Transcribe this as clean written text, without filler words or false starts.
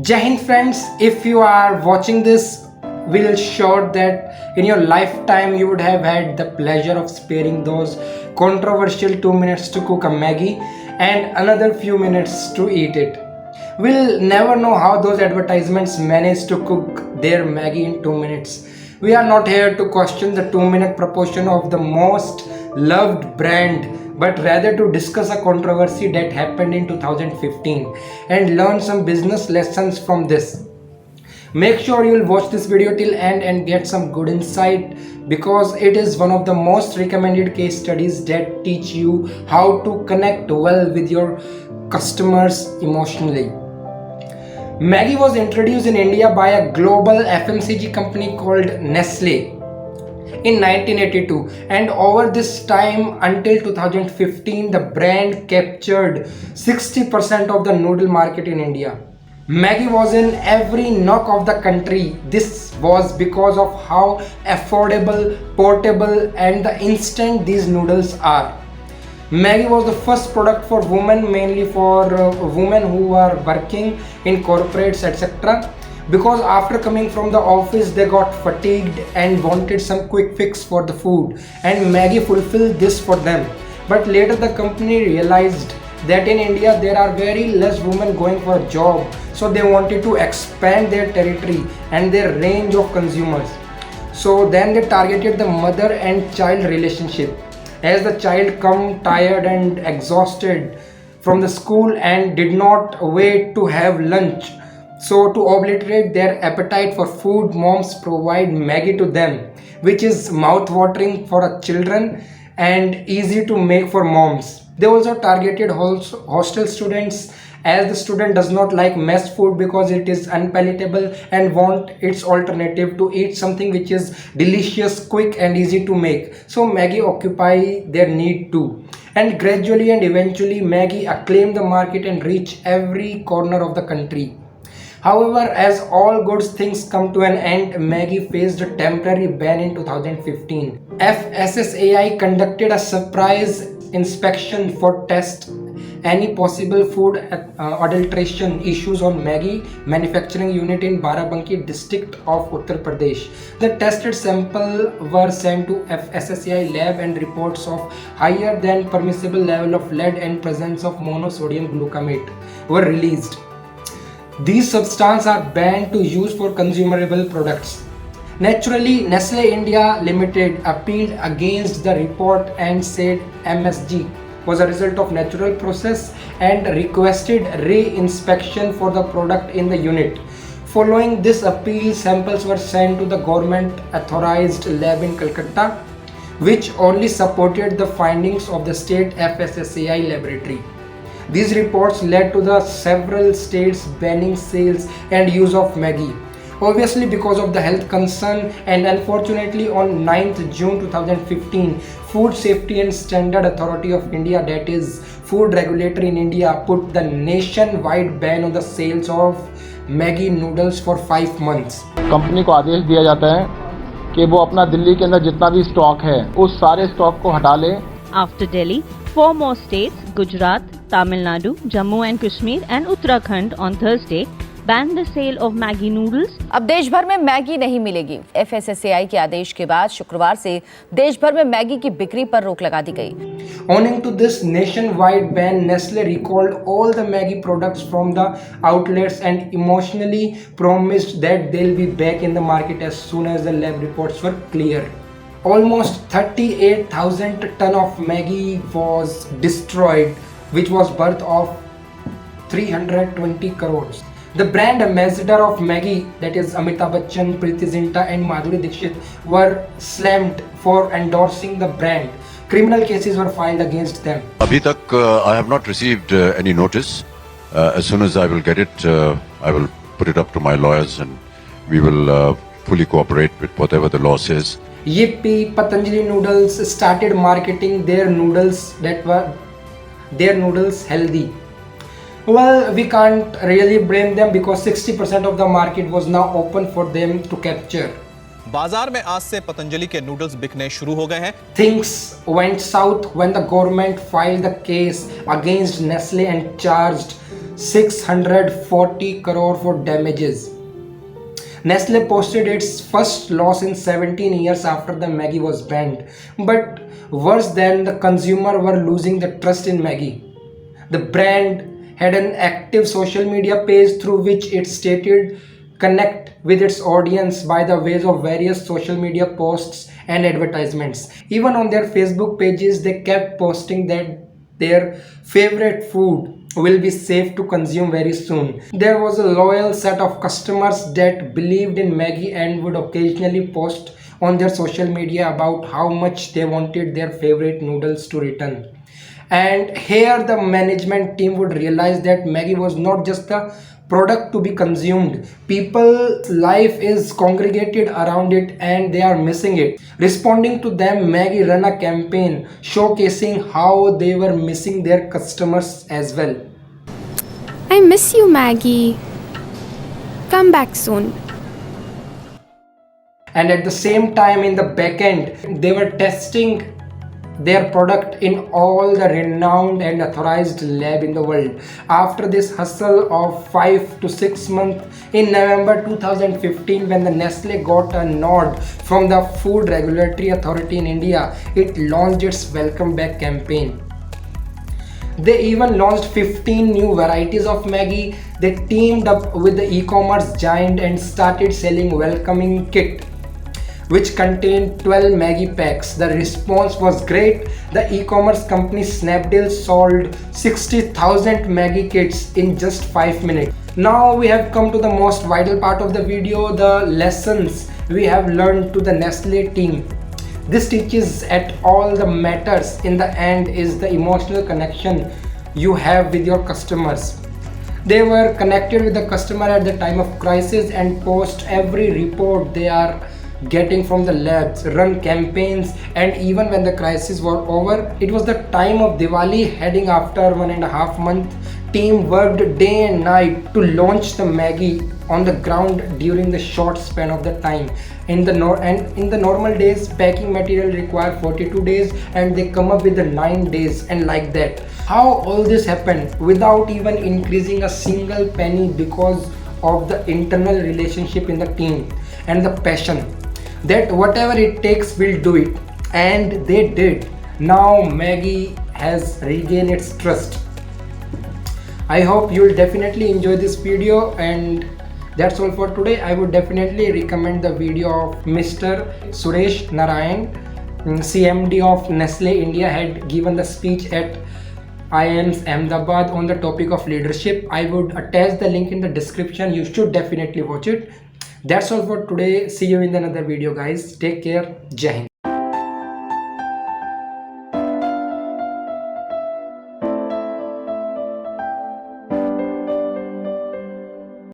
Jai Hind friends, if you are watching this, we'll sure that in your lifetime you would have had the pleasure of sparing those controversial 2 minutes to cook a Maggi and another few minutes to eat it. We'll never know how those advertisements manage to cook their Maggi in 2 minutes. We are not here to question the 2-minute proportion of the most loved brand, but rather to discuss a controversy that happened in 2015 and learn some business lessons from this. Make sure you'll watch this video till end and get some good insight, because it is one of the most recommended case studies that teach you how to connect well with your customers emotionally. Maggi was introduced in India by a global FMCG company called Nestle in 1982, and over this time until 2015 the brand captured 60% of the noodle market in India. Maggi was in every nook of the country. This was because of how affordable, portable and the instant these noodles are. Maggi was the first product for women, mainly for women who are working in corporates, etc. Because after coming from the office they got fatigued and wanted some quick fix for the food, and Maggi fulfilled this for them. But later the company realized that in India there are very less women going for a job, so they wanted to expand their territory and their range of consumers. So then they targeted the mother and child relationship, as the child come tired and exhausted from the school and did not wait to have lunch. So to obliterate their appetite for food, moms provide Maggi to them, which is mouth-watering for children and easy to make for moms. They also targeted hostel students, as the student does not like mess food because it is unpalatable and want its alternative to eat something which is delicious, quick and easy to make. So Maggi occupy their need too. And gradually and eventually Maggi acclaimed the market and reached every corner of the country. However, as all good things come to an end, Maggi faced a temporary ban in 2015. FSSAI conducted a surprise inspection for test any possible food adulteration issues on Maggi manufacturing unit in Barabanki district of Uttar Pradesh. The tested sample were sent to FSSAI lab and reports of higher than permissible level of lead and presence of monosodium glutamate were released. These substances are banned to use for consumable products. Naturally, Nestle India Limited appealed against the report and said MSG was a result of natural process and requested re-inspection for the product in the unit. Following this appeal, samples were sent to the government authorized lab in Calcutta, which only supported the findings of the state FSSAI laboratory. These reports led to the several states banning sales and use of Maggi, obviously because of the health concern. And unfortunately on 9th June 2015, Food Safety and Standard Authority of India, that is food regulator in India, put the nationwide ban on the sales of Maggi noodles for 5 months. Company को आदेश दिया जाता है कि वो अपना दिल्ली के अंदर जितना भी स्टॉक है उस सारे स्टॉक को हटा ले. After Delhi, 4 more states, Gujarat, Tamil Nadu, Jammu and Kashmir and Uttarakhand on Thursday banned the sale of Maggi noodles. अब देश भर में मैगी नहीं मिलेगी. FSSAI के आदेश के बाद शुक्रवार से देश भर में मैगी की बिक्री पर रोक लगा दी गई. Owing to this nationwide ban, Nestle recalled all the Maggi products from the outlets and emotionally promised that they'll be back in the market as soon as the lab reports were clear. Almost 38,000 ton of Maggi was destroyed, which was worth of 320 crores. The brand ambassador of Maggi, that is Amitabh Bachchan, Preeti Zinta and Madhuri Dixit, were slammed for endorsing the brand. Criminal cases were filed against them. Abhi tak I have not received any notice. As soon as I will get it, I will put it up to my lawyers and we will fully cooperate with whatever the law says. Yippie, Patanjali noodles started marketing their noodles that were their noodles healthy. Well, we can't really blame them because 60% of the market was now open for them to capture. बाजार में आज से पतंजलि के noodles बिकने शुरू हो गए हैं. Things went south when the government filed the case against Nestle and charged 640 crore for damages. Nestle posted its first loss in 17 years after the Maggi was banned. But worse than the consumer were losing the trust in Maggi. The brand had an active social media page through which it stated connect with its audience by the ways of various social media posts and advertisements. Even on their Facebook pages, they kept posting that their favorite food will be safe to consume very soon. There was a loyal set of customers that believed in Maggi and would occasionally post on their social media about how much they wanted their favorite noodles to return. And here the management team would realize that Maggi was not just a product to be consumed. People's life is congregated around it and they are missing it. Responding to them, Maggi ran a campaign showcasing how they were missing their customers as well. I miss you, Maggie. Come back soon. And at the same time, in the back end, they were testing their product in all the renowned and authorized lab in the world. After this hustle of 5 to 6 months, in November 2015, when the Nestle got a nod from the Food Regulatory Authority in India, it launched its Welcome Back campaign. They even launched 15 new varieties of Maggi. They teamed up with the e-commerce giant and started selling welcoming kit which contained 12 Maggi packs. The response was great. The e-commerce company Snapdeal sold 60,000 Maggi kits in just 5 minutes. Now we have come to the most vital part of the video, the lessons we have learned to the Nestle team. This teaches at all the matters in the end is the emotional connection you have with your customers. They were connected with the customer at the time of crisis and post every report they are getting from the labs, run campaigns, and even when the crisis was over, it was the time of Diwali heading after 1.5 months. Team worked day and night to launch the Maggi on the ground during the short span of the time. In the normal days, packing material require 42 days and they come up with the 9 days and like that. How all this happened without even increasing a single penny because of the internal relationship in the team and the passion that whatever it takes we'll do it, and they did. Now Maggi has regained its trust. I hope you'll definitely enjoy this video, and that's all for today. I would definitely recommend the video of Mr. Suresh Narayanan, CMD of Nestle India, had given the speech at IIM's Ahmedabad on the topic of leadership. I would attach the link in the description. You should definitely watch it. That's all for today. See you in another video, guys. Take care. Jai Hind.